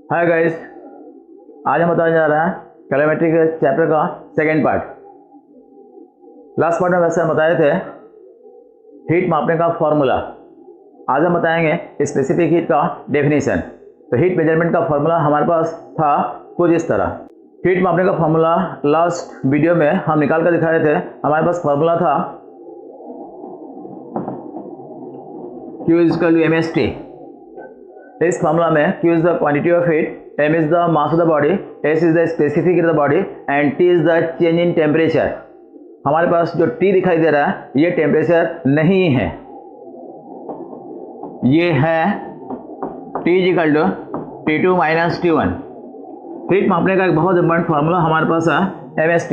Hi guys, आज हम बताने जा रहे हैं कैलोरीमेट्री के चैप्टर का सेकेंड पार्ट। लास्ट पार्ट में वैसे हम बताए थे हीट मापने का फॉर्मूला। आज हम बताएंगे स्पेसिफिक हीट का डेफिनेशन। तो हीट मेजरमेंट का फॉर्मूला हमारे पास था कुछ इस तरह। हीट मापने का फॉर्मूला लास्ट वीडियो में हम निकाल कर दिखाए थे। हमारे पास फॉर्मूला था Q = mst। इस फॉर्मूला में Q is the quantity of heat, m is the mass of the body, s is the specific heat of the body and T is the change in temperature। हमारे पास जो T दिखाई दे रहा है ये temperature नहीं है, ये है T = T2 - T1। हीट मापने का एक बहुत इंपॉर्टेंट फार्मूला हमारे पास है mst।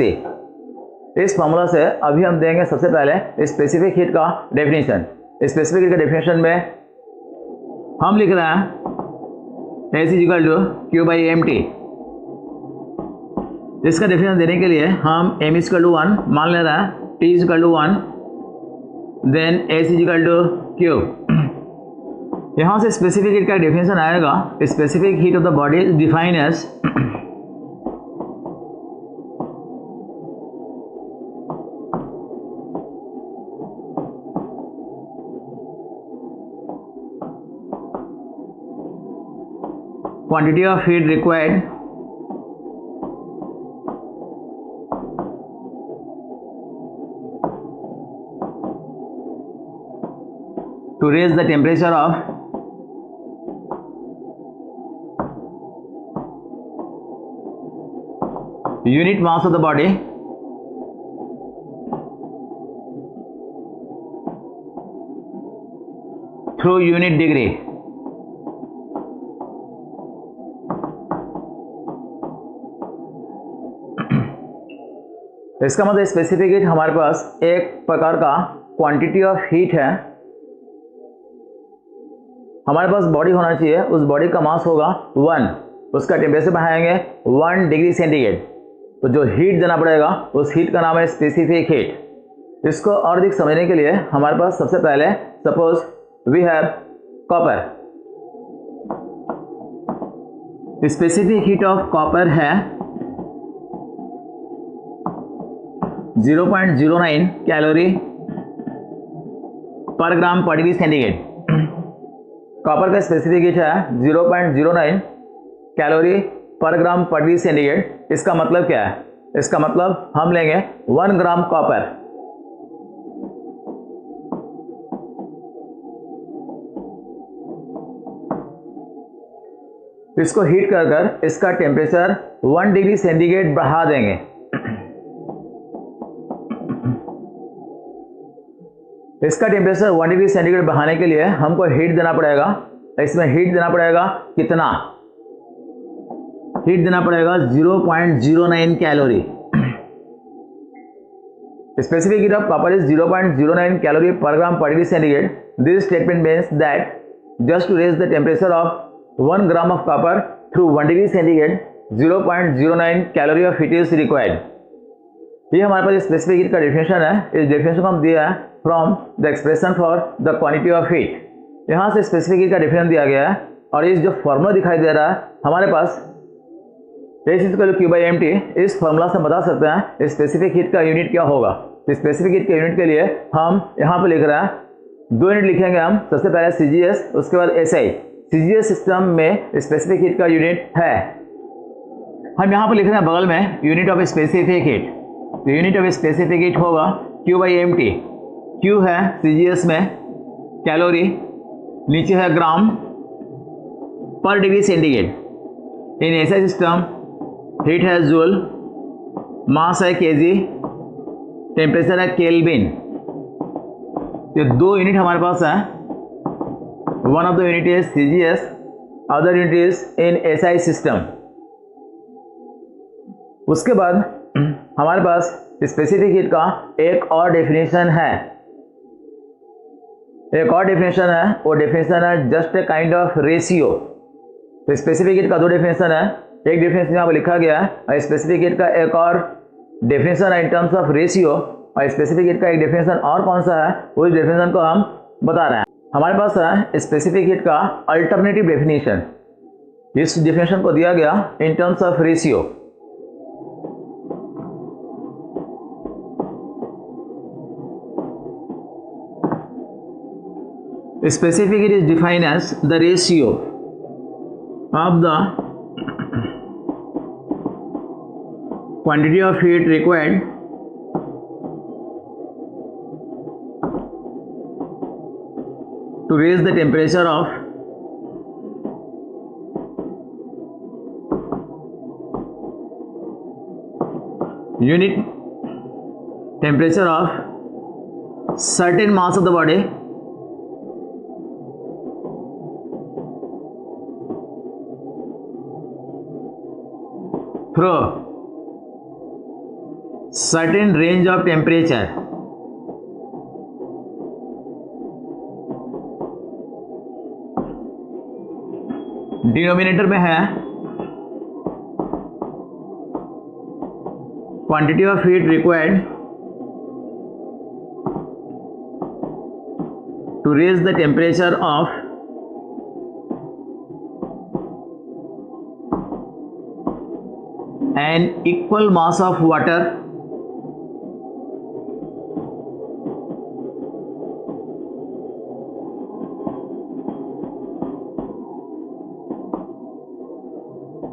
इस फार्मूला से अभी हम देंगे सबसे पहले स्पेसिफिक हीट का डेफिनेशन। स्पेसिफिक हीट का डेफिनेशन में हम लिख रहे हैं S = Q/mt। इसका डेफिनेशन देने के लिए हम m = 1 मान ले रहे हैं, T = 1, देन S = Q। यहाँ से स्पेसिफिक हीट का डेफिनेशन आएगा। Specific heat of the body is defined as quantity of heat required to raise the temperature of unit mass of the body through unit degree। इसका मतलब specific heat हमारे पास एक प्रकार का क्वांटिटी ऑफ हीट है। हमारे पास body होना चाहिए, उस बॉडी का मास होगा 1, उसका टेम्परेचर बढ़ाएंगे 1 डिग्री सेंटीग्रेड। तो जो हीट देना पड़ेगा उस हीट का नाम है स्पेसिफिक हीट। इसको और अधिक समझने के लिए हमारे पास सबसे पहले suppose we have copper. Specific heat of copper है 0.09 calorie per gram per degree centigrade. Copper का स्पेसिफिक हीट है 0.09 calorie per gram per degree centigrade. इसका मतलब क्या है? इसका मतलब हम लेंगे 1 ग्राम कॉपर, इसको हीट कर इसका टेम्परेचर 1 डिग्री सेंटीग्रेड बढ़ा देंगे। इसका टेम्परेचर 1 डिग्री सेंटीग्रेड बढ़ाने के लिए हमको हीट देना पड़ेगा। इसमें हीट देना पड़ेगा कितना? हीट देना पड़ेगा 0.09 calorie. Specific heat of copper is 0.09 calorie per gram per degree centigrade. This statement means that just to raise the temperature of 1 gram of copper through 1 degree centigrade 0.09 calorie of heat is required. ये हमारे पास specific heat का definition है। इस definition को हम दिया है from the expression for the quantity of heat. यहाँ से स्पेसिफिक हीट का डेफिनेशन दिया गया है और ये जो फॉर्मूला दिखाई दे रहा है हमारे पास S = Q/mt। इस फॉर्मूला से बता सकते हैं स्पेसिफिक हीट का यूनिट क्या होगा। स्पेसिफिक हीट के यूनिट के लिए हम यहाँ पर लिख रहे हैं 2 यूनिट लिखेंगे हम। सबसे पहले CGS, उसके बाद SI। CGS सिस्टम में स्पेसिफिक हीट का यूनिट है, हम यहाँ पर लिख रहे हैं बगल में unit of specific heat. Unit of specific heat होगा Q/mt। Q है CGS में कैलोरी, नीचे है ग्राम पर डिग्री सेंटीग्रेड। इन SI सिस्टम हीट है जूल, मास है kg, टेम्परेचर है केल्विन। ये 2 यूनिट हमारे पास है। One of the unit is CGS, other unit is in SI system. उसके बाद हमारे पास स्पेसिफिक हीट का एक और डेफिनेशन है। एक और डेफिनेशन है, वो डेफिनेशन है just a kind of ratio. तो स्पेसिफिक हीट का 2 डेफिनेशन है। एक डेफिनेशन यहाँ पर लिखा गया है और स्पेसिफिक हीट का एक और डेफिनेशन है इन टर्म्स ऑफ रेशियो। और स्पेसिफिक हीट का एक डेफिनेशन और कौन सा है, उस डेफिनेशन को हम बता रहे हैं। हमारे पास है स्पेसिफिक हीट का अल्टरनेटिव डेफिनेशन। इस डेफिनेशन को दिया गया in terms of ratio. Specific heat is defined as the ratio of the quantity of heat required to raise the temperature of unit temperature of certain mass of the body through certain range of temperature denominator में है quantity of heat required to raise the temperature of an equal mass of water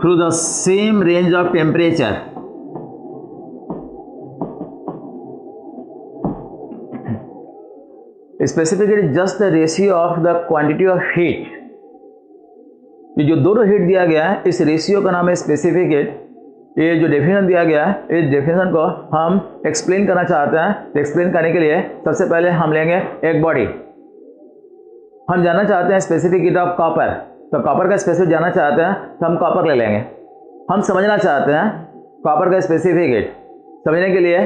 through the same range of temperature specifically just the ratio of the quantity of heat। ये जो दोनों heat दिया गया है इस ratio का नाम है स्पेसिफिक हीट। ये जो डेफिनेशन दिया गया है इस डेफिनेशन को हम एक्सप्लेन करना चाहते हैं। तो एक्सप्लेन करने के लिए सबसे पहले हम लेंगे एक बॉडी। हम जानना चाहते हैं स्पेसिफिक हीट ऑफ कॉपर, तो कॉपर का स्पेसिफिक जानना चाहते हैं तो हम कॉपर ले लेंगे। हम समझना चाहते हैं कॉपर का स्पेसिफिक हीट, समझने के लिए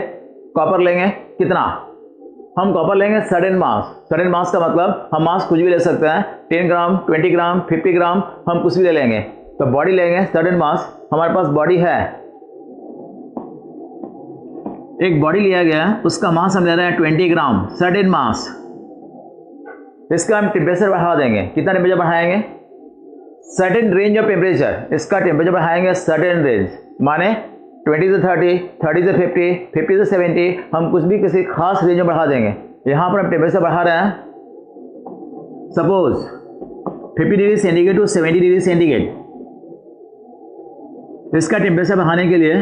कॉपर लेंगे कितना, हम कॉपर लेंगे सडन मास। सडन मास का मतलब हम मास कुछ भी ले सकते हैं, 10 ग्राम 20 ग्राम 50 ग्राम हम कुछ भी ले लेंगे। तो बॉडी लेंगे सडन मास, हमारे पास बॉडी है, एक बॉडी लिया गया है, उसका मास हम ले रहे हैं 20 ग्राम सडन मास। इसका हम टेम्परेचर बढ़ा देंगे, कितना टेम्परेचर बढ़ाएंगे, सर्टेन रेंज ऑफ टेम्परेचर, इसका टेम्परेचर बढ़ाएंगे सर्टेन रेंज, माने 20 से 30, 30 से 50, 50 से 70, हम कुछ भी किसी खास रेंज में बढ़ा देंगे। यहाँ पर हम टेम्परेचर बढ़ा रहे हैं suppose 50 degree centigrade to 70 degree centigrade. इसका टेम्परेचर बढ़ाने के लिए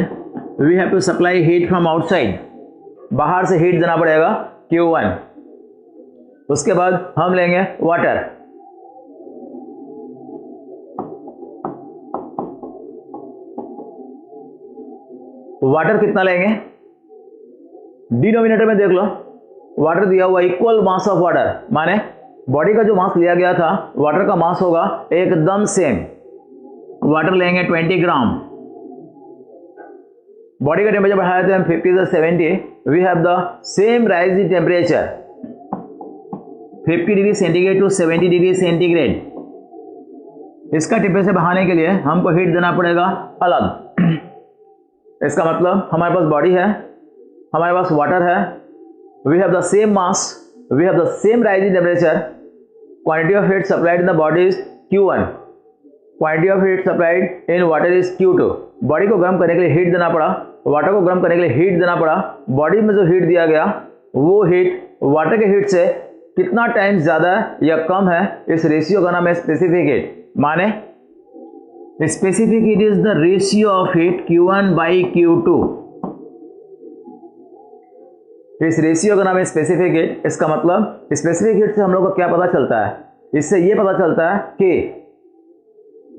we have to supply heat from outside, बाहर से हीट देना पड़ेगा Q1। उसके बाद हम लेंगे वाटर, वाटर कितना लेंगे, डिनोमिनेटर में देख लो वाटर दिया हुआ इक्वल मास ऑफ वाटर, माने बॉडी का जो मास लिया गया था वाटर का मास होगा एकदम सेम। वाटर लेंगे 20 ग्राम, बॉडी का टेम्परेचर बढ़ाया थे हम 50 से 70, we have the same rise in temperature 50 degree centigrade to 70 degree centigrade. इसका टेम्परेचर बढ़ाने के लिए हमको हीट देना पड़ेगा अलग। इसका मतलब हमारे पास बॉडी है, हमारे पास वाटर है, we have the same mass, we have the same rise in temperature, quantity of heat supplied in the body is Q1, quantity of heat supplied in water is Q2। Body को गर्म करने के लिए heat देना पड़ा, water को गर्म करने के लिए हीट देना पड़ा। बॉडी में जो हीट दिया गया वो हीट वाटर के हीट से कितना टाइम ज़्यादा या कम है, इस रेशियो का नाम है स्पेसिफिक हीट। माने specific heat is the ratio of heat Q1 by Q2। इस रेशियो का नाम है स्पेसिफिक हीट। इसका मतलब स्पेसिफिक हीट से हम लोग को क्या पता चलता है, इससे ये पता चलता है कि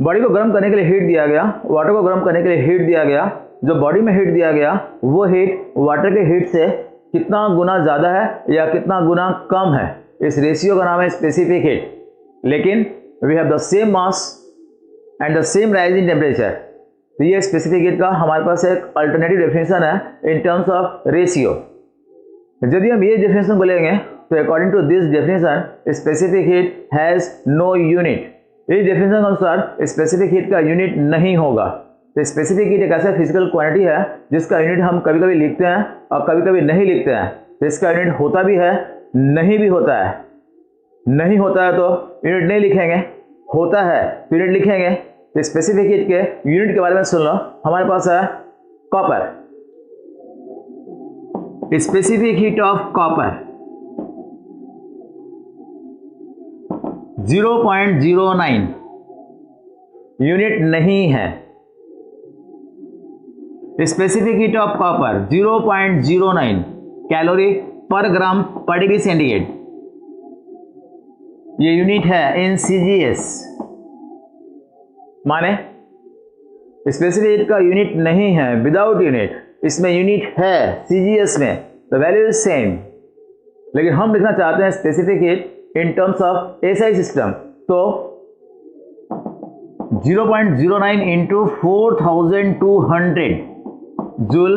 बॉडी को गर्म करने के लिए हीट दिया गया, वाटर को गर्म करने के लिए हीट दिया गया, जो बॉडी में हीट दिया गया वो हीट वाटर के हीट से कितना गुना ज़्यादा है या कितना गुना कम है, इस रेशियो का नाम है स्पेसिफिक हीट। लेकिन we have the same mass and the same rise in temperature. तो ये स्पेसिफिक हीट का हमारे पास एक अल्टरनेटिव डेफिनेशन है इन टर्म्स ऑफ रेशियो। यदि हम ये डेफिनेशन बोलेंगे तो according to this definition specific heat has no unit. इस डेफिनेशन के अनुसार स्पेसिफिक हीट का यूनिट नहीं होगा। तो स्पेसिफिक हीट एक ऐसा फिजिकल क्वांटिटी है जिसका यूनिट हम कभी कभी लिखते हैं और कभी कभी नहीं लिखते हैं। तो इसका यूनिट होता भी है, नहीं भी होता है। नहीं होता है तो यूनिट नहीं लिखेंगे, होता है तो यूनिट लिखेंगे। तो स्पेसिफिक हीट के यूनिट के बारे में सुन लो। हमारे पास है copper, specific heat of copper 0.09 unit नहीं है। Specific heat of copper 0.09 calorie per gram per degree centigrade, ये यूनिट है इन सीजीएस। माने स्पेसिफिक हीट का यूनिट नहीं है, विदाउट यूनिट, इसमें यूनिट है सीजीएस में, द वैल्यू इज सेम। लेकिन हम लिखना चाहते हैं specific heat in terms of SI system, तो 0.09 इंटू 4200 जूल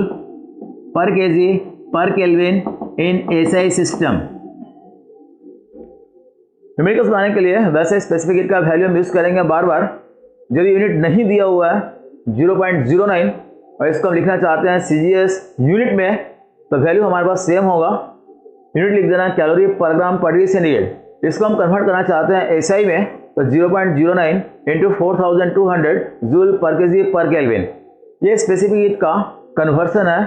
पर केजी पर kelvin in SI system. Numericals बनाने के लिए वैसे स्पेसिफिक हीट का वैल्यू हम यूज करेंगे बार बार। यदि यूनिट नहीं दिया हुआ है 0.09 और इसको हम लिखना चाहते हैं सीजीएस यूनिट में, तो वैल्यू हमारे पास सेम होगा। यूनिट लिख देना calorie per gram per degree centigrade. इसको हम कन्वर्ट करना चाहते हैं एसआई में, तो 0.09 इंटू 4200 जूल पर केजी पर केल्विन। ये स्पेसिफिक हीट का कन्वर्सन है,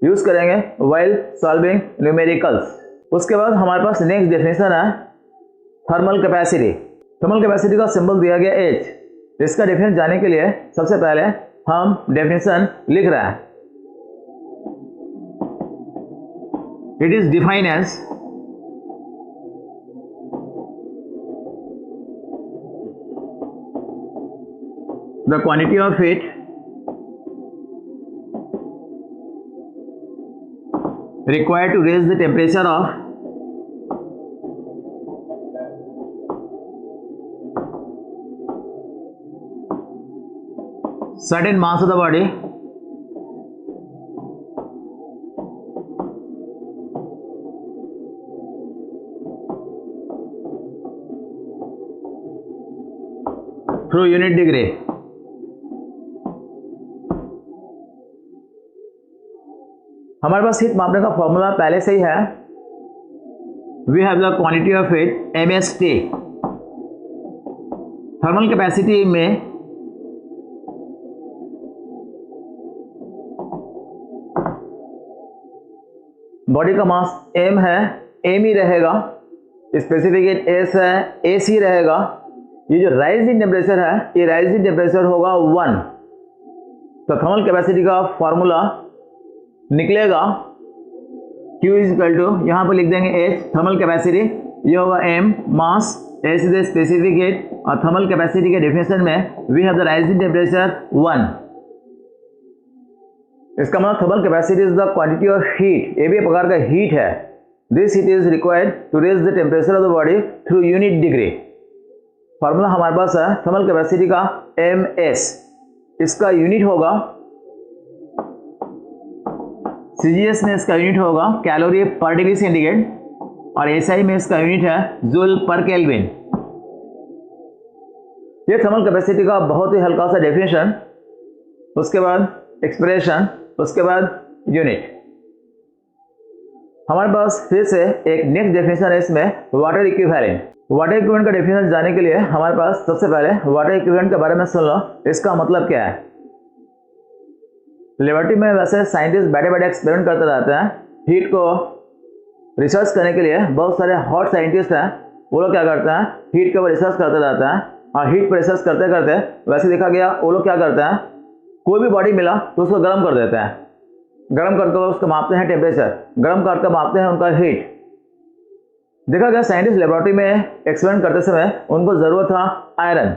यूज करेंगे वाइल सॉल्विंग न्यूमेरिकल्स। उसके बाद हमारे पास नेक्स्ट डेफिनेशन है थर्मल कैपेसिटी। थर्मल कैपेसिटी का सिंबल दिया गया H। इसका डेफिनेशन जानने के लिए सबसे पहले हम डेफिनेशन लिख रहे हैं। It is define as the quantity of heat required to raise the temperature of certain mass of the body through unit degree। हमारे पास हीट मापने का फॉर्मूला पहले से ही है। We have the quantity of heat MST। Thermal capacity में body का mass M है, M ही रहेगा। स्पेसिफिक हीट S है, S ही रहेगा। ये जो राइजिंग टेम्परेचर है, ये राइजिंग टेम्परेचर होगा 1। तो थर्मल कैपेसिटी का फॉर्मूला निकलेगा Q इज इक्वल टू, यहाँ पर लिख देंगे H थर्मल कैपेसिटी, ये होगा M mass, S is the specific heat, और थर्मल कैपेसिटी के डेफिनेशन में we have the rising temperature 1। इसका मतलब thermal capacity is the quantity of heat, ये भी एक प्रकार का हीट है। This heat is required to raise the temperature of the body through unit degree. Formula हमारे पास है थर्मल कैपेसिटी का MS। इसका यूनिट होगा सीजीएस में, इसका यूनिट होगा कैलोरी पर डिग्री सेंटीग्रेड, और एसआई में इसका यूनिट है जूल पर केल्विन। ये थर्मल कैपेसिटी का बहुत ही हल्का सा डेफिनेशन, उसके बाद एक्सप्रेशन, उसके बाद यूनिट। हमारे पास फिर से एक नेक्स्ट डेफिनेशन है इसमें, वाटर इक्विवेलेंट। वाटर इक्विवेलेंट का डेफिनेशन जानने के लिए हमारे पास सबसे पहले वाटर इक्विवेलेंट के बारे में सुन लो। इसका मतलब क्या है? लेबोरेटरी में वैसे साइंटिस्ट बैठे बैठे एक्सपेरिमेंट करते रहते हैं। हीट को रिसर्च करने के लिए बहुत सारे हॉट साइंटिस्ट हैं, वो लोग क्या करते हैं, हीट के ऊपर रिसर्च करते रहते हैं। और हीट पर रिसर्च करते करते वैसे देखा गया वो लोग क्या करते हैं, कोई भी बॉडी मिला तो उसको गर्म कर देते हैं। गर्म करके उसको मापते हैं टेम्परेचर, गर्म करके मापते हैं उनका हीट। देखा गया साइंटिस्ट लेबोरेटरी में एक्सपेरिमेंट करते समय उनको ज़रूरत था आयरन।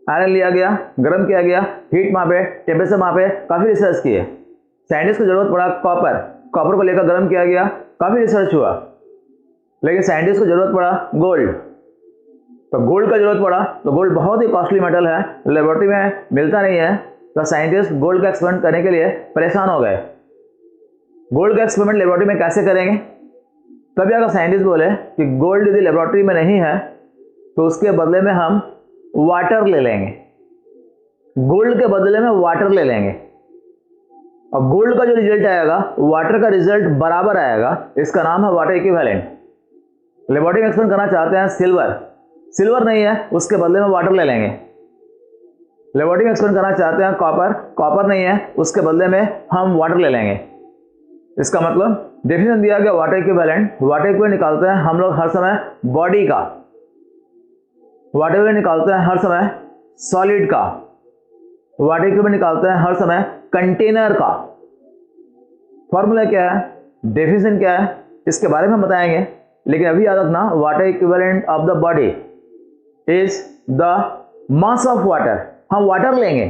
आयरन लिया गया, गर्म किया गया, हीट मापे, टेम्परेचर मापे, काफ़ी रिसर्च किए। साइंटिस्ट को जरूरत पड़ा कॉपर, कॉपर को लेकर गर्म किया गया, काफ़ी रिसर्च हुआ। लेकिन साइंटिस्ट को जरूरत पड़ा गोल्ड, तो गोल्ड का जरूरत पड़ा, तो गोल्ड बहुत ही कॉस्टली मेटल है, लेबोरेटरी में मिलता नहीं है। तो साइंटिस्ट गोल्ड का एक्सपेरिमेंट करने के लिए परेशान हो गए। गोल्ड का एक्सपेरिमेंट लेबोरेटरी में कैसे करेंगे? तभी अगर साइंटिस्ट बोले कि गोल्ड यदि लेबोरेटरी में नहीं है तो उसके बदले में हम वाटर ले लेंगे, गोल्ड के बदले में वाटर ले लेंगे, और गोल्ड का जो रिजल्ट आएगा वाटर का रिजल्ट बराबर आएगा। इसका नाम है वाटर इक्विवेलेंट। लेबोरेटरी में एक्सपेरिमेंट करना चाहते हैं सिल्वर, सिल्वर नहीं है, उसके बदले में वाटर ले लेंगे। लेबोरेटरी में एक्सपेरिमेंट करना चाहते हैं कॉपर नहीं है, उसके बदले में हम वाटर ले लेंगे। इसका मतलब डेफिनेशन दिया गया वाटर इक्विवेलेंट निकालते हैं हम लोग हर समय बॉडी का, वाटर इक्विवेलेंट निकालते हैं हर समय सॉलिड का, वाटर इक्विवेलेंट निकालते हैं हर समय कंटेनर का। फॉर्मूला क्या है, डेफिनेशन क्या है, इसके बारे में हम बताएंगे, लेकिन अभी याद रखना water equivalent of the body is the mass of water. हम वाटर लेंगे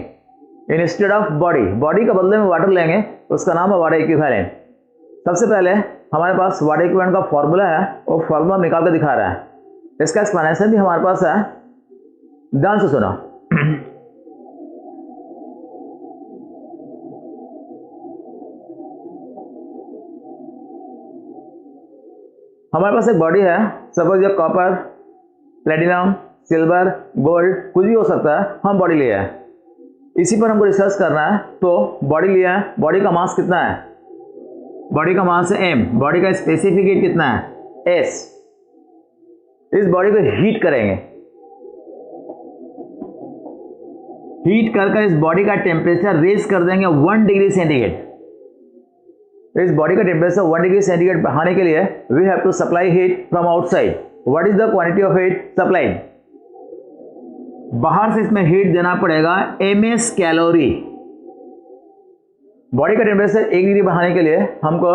इंस्टेड ऑफ बॉडी का बदले में वाटर लेंगे, उसका नाम है वाटर इक्विवेलेंट। सबसे पहले हमारे पास वाटर इक्विवेलेंट का फॉर्मूला है, वो फॉर्मूला निकाल कर दिखा रहा है, इसका एक्सप्लेनेशन भी हमारे पास है, ध्यान से सुनो। हमारे पास एक बॉडी है, सपोज ये कॉपर, प्लेटिनम, सिल्वर, गोल्ड कुछ भी हो सकता है, हम बॉडी लिया है, इसी पर हमको रिसर्च करना है, तो बॉडी लिया है। बॉडी का मास कितना है, बॉडी का मास है m, बॉडी का स्पेसिफिक हीट कितना है s। इस बॉडी को हीट करेंगे, हीट करके इस बॉडी का टेम्परेचर रेज कर देंगे 1 डिग्री सेंटीग्रेड। इस बॉडी का टेम्परेचर 1 डिग्री सेंटीग्रेड बढ़ाने के लिए we have to supply heat from outside. What is the quantity of heat supplied, बाहर से इसमें हीट देना पड़ेगा ms कैलोरी। बॉडी का टेम्परेचर 1 डिग्री बढ़ाने के लिए हमको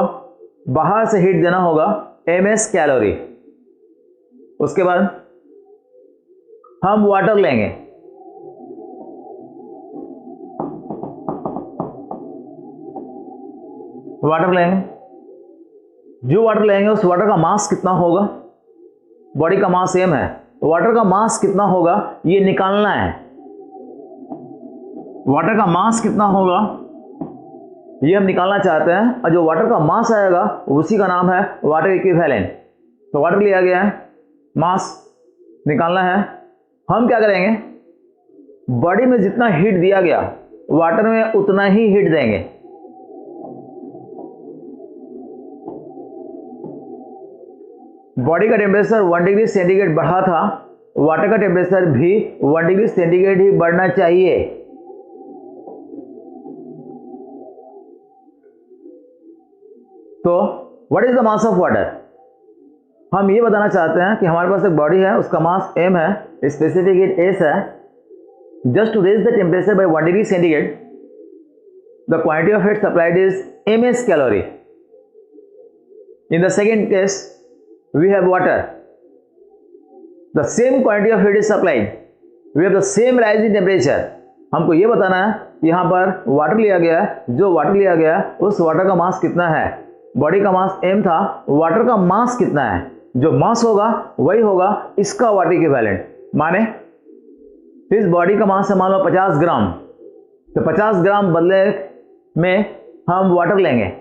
बाहर से हीट देना होगा ms कैलोरी। उसके बाद हम वाटर लेंगे, जो वाटर लेंगे उस वाटर का मास कितना होगा, बॉडी का मास m है, वाटर का मास कितना होगा ये निकालना है। वाटर का मास कितना होगा ये हम निकालना चाहते हैं, और जो वाटर का मास आएगा उसी का नाम है वाटर इक्विवेलेंट। तो वाटर लिया गया है, मास निकालना है। हम क्या करेंगे, बॉडी में जितना हीट दिया गया वाटर में उतना ही हीट देंगे। बॉडी का टेम्परेचर 1 डिग्री सेंटीग्रेड बढ़ा था, वाटर का टेम्परेचर भी 1 डिग्री सेंटीग्रेड ही बढ़ना चाहिए। तो what is the mass of water, हम ये बताना चाहते हैं कि हमारे पास एक बॉडी है, उसका मास m है, स्पेसिफिक हीट s है। Just to raise the temperature by 1 degree centigrade the quantity of heat supplied is ms calorie. In the second case we have water, the same quantity of heat is supplied, we have the same rise in temperature। हमको ये बताना है कि यहाँ पर water लिया गया है, जो वाटर लिया गया है उस वाटर का मास कितना है। बॉडी का मास m था, वाटर का मास कितना है, जो मास होगा वही होगा इसका वाटर इक्विवेलेंट। माने इस बॉडी का मास है मान लो 50 ग्राम, तो 50 ग्राम बदले में हम वाटर लेंगे,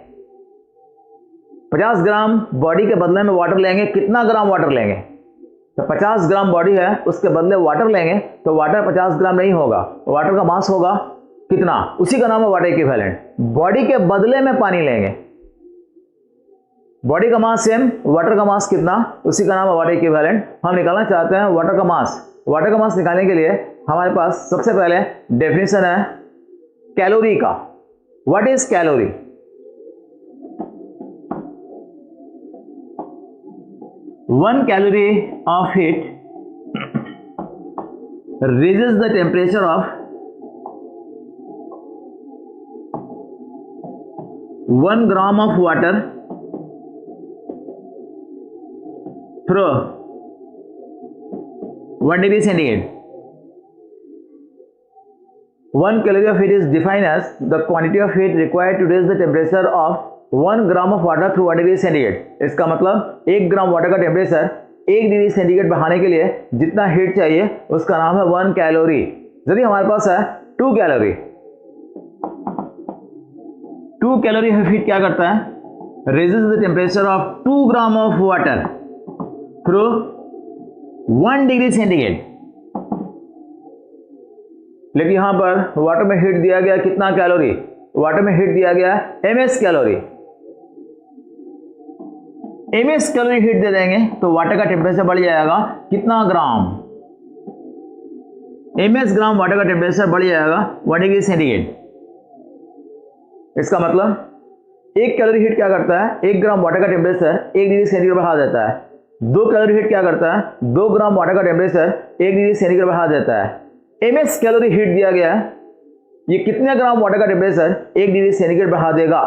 50 ग्राम बॉडी के बदले में वाटर लेंगे। कितना ग्राम वाटर लेंगे, तो 50 ग्राम बॉडी है उसके बदले वाटर लेंगे, तो वाटर 50 ग्राम नहीं होगा, वाटर का मास होगा कितना, उसी का नाम है वाटर इक्विवेलेंट। बॉडी के बदले में पानी लेंगे, बॉडी का मास सेम, वाटर का मास कितना, उसी का नाम है वाटर इक्विवेलेंट। हम निकालना चाहते हैं वाटर का मास। वाटर का मास निकालने के लिए हमारे पास सबसे पहले डेफिनेशन है कैलोरी का। What is calorie, one calorie of heat raises the temperature of 1 gram of water through 1 degree centigrade. 1 calorie of heat is defined as the quantity of heat required to raise the temperature of 1 gram of water through 1 degree centigrade. इसका मतलब 1 ग्राम water का temperature 1 degree centigrade बढ़ाने के लिए जितना heat चाहिए उसका नाम है 1 कैलोरी। यदि हमारे पास है 2 कैलोरी, 2 कैलोरी ऑफ हीट क्या करता है, raises the temperature of 2 gram of water through 1 degree centigrade. लेकिन यहां पर वाटर में हीट दिया गया कितना कैलोरी, वाटर में हीट दिया गया ms calorie, ms calorie heat दे देंगे तो वाटर का टेम्परेचर बढ़ जाएगा कितना ग्राम, ms ग्राम वाटर का टेम्परेचर बढ़ जाएगा 1 डिग्री सेंटीग्रेड। इसका मतलब 1 कैलोरी हीट क्या करता है, 1 ग्राम वाटर का टेम्परेचर 1 डिग्री सेंटीग्रेड बढ़ा देता है। 2 कैलोरी हीट क्या करता है, 2 ग्राम वाटर का टेम्परेचर 1 डिग्री सेंटीग्रेड बढ़ा देता है। ms कैलोरी हीट दिया गया है, ये कितने ग्राम वाटर का टेम्परेचर 1 डिग्री सेंटीग्रेड बढ़ा देगा,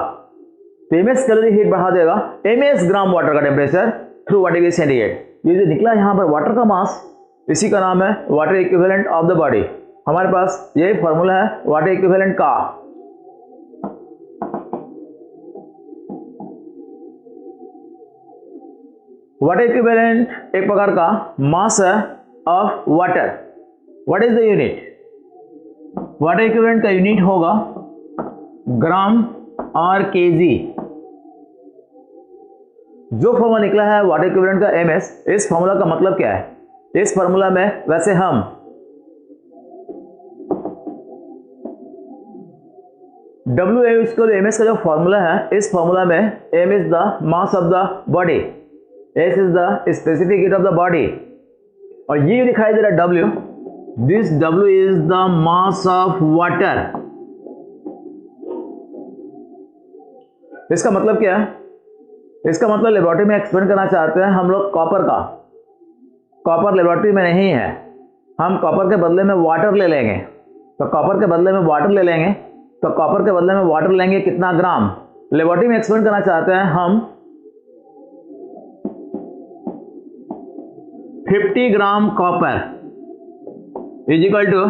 तो ms कैलोरी हीट बढ़ा देगा ms ग्राम वाटर का टेम्परेचर थ्रू 1 डिग्री सेंटीग्रेड। ये जो निकला यहाँ पर वाटर का मास, इसी का नाम है water equivalent of the body. हमारे पास यही फॉर्मूला है वाटर इक्विवेलेंट का। वाटर इक्विवेलेंट एक प्रकार का मास है of water. What is the unit? Water equivalent का यूनिट होगा ग्राम और केजी। जो फॉर्मूला निकला है वाटर इक्विवेलेंट का ms, इस फॉर्मूला का मतलब क्या है? इस फॉर्मूला में वैसे हम ms का जो फॉर्मूला है, इस फॉर्मूला में m is the mass of the body, s is the specific heat of the body, और ये दिखाई दे रहा है w, this w is the mass of water. इसका मतलब क्या है? इसका मतलब लेबोरेटरी में एक्सपेरिमेंट करना चाहते हैं हम लोग कॉपर का। कॉपर लेबोरेटरी में नहीं है, हम कॉपर के बदले में वाटर ले लेंगे। तो कॉपर के बदले में वाटर ले लेंगे, तो कॉपर के बदले में वाटर लेंगे कितना ग्राम? लेबोरेटरी में एक्सपेरिमेंट करना चाहते हैं हम 50 gram copper is equal to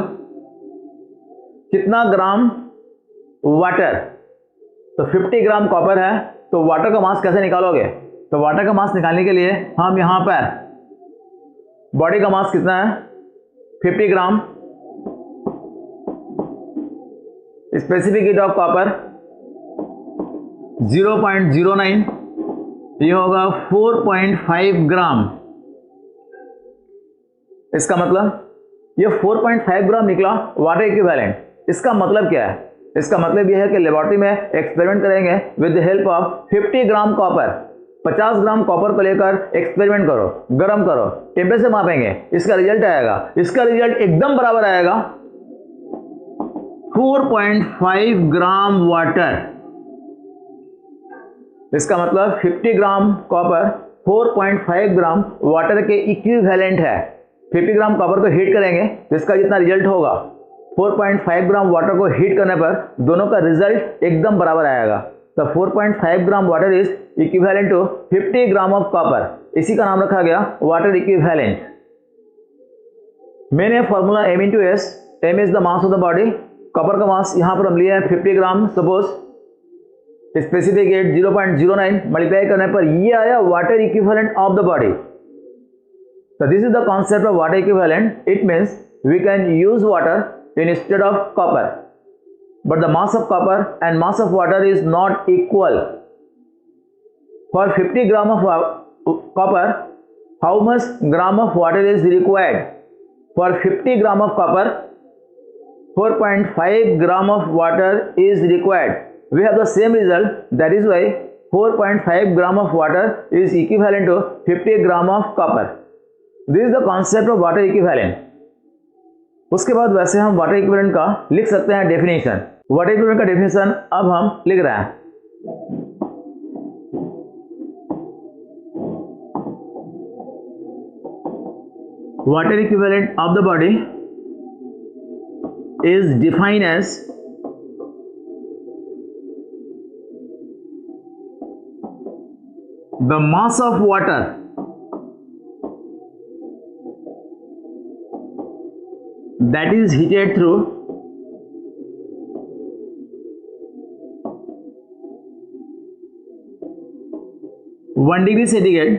कितना ग्राम वाटर। तो 50 ग्राम कॉपर है, तो वाटर का मास कैसे निकालोगे? तो वाटर का मास निकालने के लिए हम यहां पर बॉडी का मास कितना है 50 ग्राम, स्पेसिफिक हीट ऑफ कॉपर 0.09, ये होगा 4.5 ग्राम। इसका मतलब ये 4.5 ग्राम निकला वाटर इक्विवेलेंट। इसका मतलब क्या है? इसका मतलब यह है कि लेबोरेटरी में एक्सपेरिमेंट करेंगे with the help of 50 gram copper. 50 gram copper को लेकर एक्सपेरिमेंट करो, गर्म करो, टेम्परेचर मापेंगे, इसका रिजल्ट आएगा। इसका रिजल्ट एकदम बराबर आएगा 4.5 ग्राम वाटर। इसका मतलब 50 ग्राम कॉपर 4.5 ग्राम वाटर के इक्विवेलेंट है। 50 ग्राम कॉपर को हीट करेंगे तो इसका जितना रिजल्ट होगा 4.5 ग्राम वाटर को हीट करने पर दोनों का रिजल्ट एकदम बराबर आएगा। तो 4.5 gram water is equivalent to 50 gram of copper. इसी का नाम रखा गया वाटर इक्विवेलेंट। मैंने formula m into s, m is the mass of the body. Copper का मास यहां पर हम लिए हैं 50 gram, suppose specific heat 0.09, multiply करने पर ये आया water equivalent of the body. So this is the concept of water equivalent. It means we can use water instead of copper, but the mass of copper and mass of water is not equal. For 50 gram of copper, how much gram of water is required? For 50 gram of copper, 4.5 gram of water is required. We have the same result. That is why 4.5 gram of water is equivalent to 50 gram of copper. This is the concept of water equivalent. उसके बाद वैसे हम water equivalent का लिख सकते हैं definition. Water equivalent का definition अब हम लिख रहे हैं। Water equivalent of the body is defined as the mass of water that is heated through (1 degree centigrade)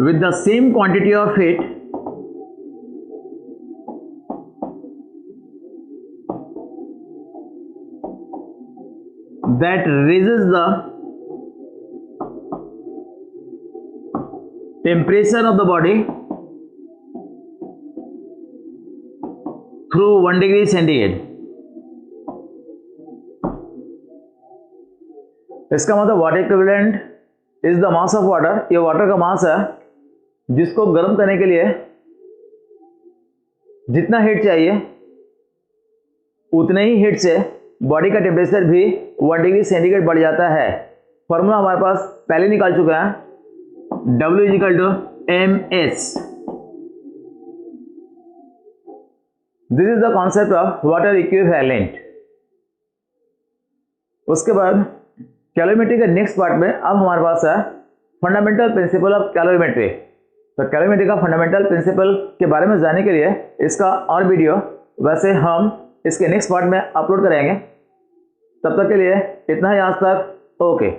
with the same quantity of heat that raises the temperature of the body through 1 degree centigrade। इसका मतलब water equivalent is the mass of water. ये water का मास है जिसको गर्म करने के लिए जितना हीट चाहिए उतने ही हीट से बॉडी का टेम्परेचर भी 1 डिग्री सेंटीग्रेड बढ़ जाता है। फॉर्मूला हमारे पास पहले निकाल चुका है, W = ms। This is the concept of water equivalent. उसके बाद कैलोरीमेट्री के नेक्स्ट पार्ट में अब हमारे पास है फंडामेंटल प्रिंसिपल ऑफ कैलोरीमेट्री। तो कैलोरीमेट्री का फंडामेंटल प्रिंसिपल के बारे में जानने के लिए इसका और वीडियो वैसे हम इसके नेक्स्ट पार्ट में अपलोड करेंगे। तब तक के लिए इतना ही आज तक, ओके।